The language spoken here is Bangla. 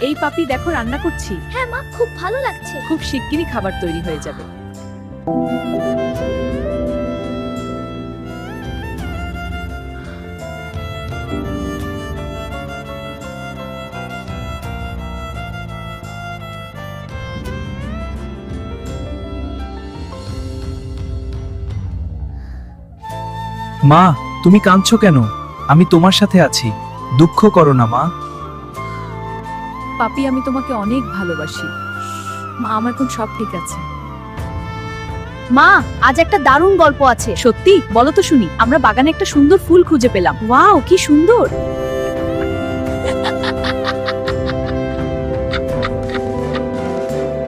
এই পাপি দেখো রান্না করছি। হ্যাঁ মা, খুব ভালো লাগছে। খুব শিগগিরই খাবার তৈরি হয়ে যাবে। মা, তুমি কাঁদছো কেন? আমি তোমার সাথে আছি, দুঃখ করো না মা। পাপি, আমি তোমাকে অনেক ভালোবাসি। মা, আমার এখন সব ঠিক আছে। মা, আজ একটা দারুণ গল্প আছে। সত্যি? বলো তো শুনি। আমরা বাগানে একটা সুন্দর ফুল খুঁজে পেলাম। ওয়াও, কি সুন্দর!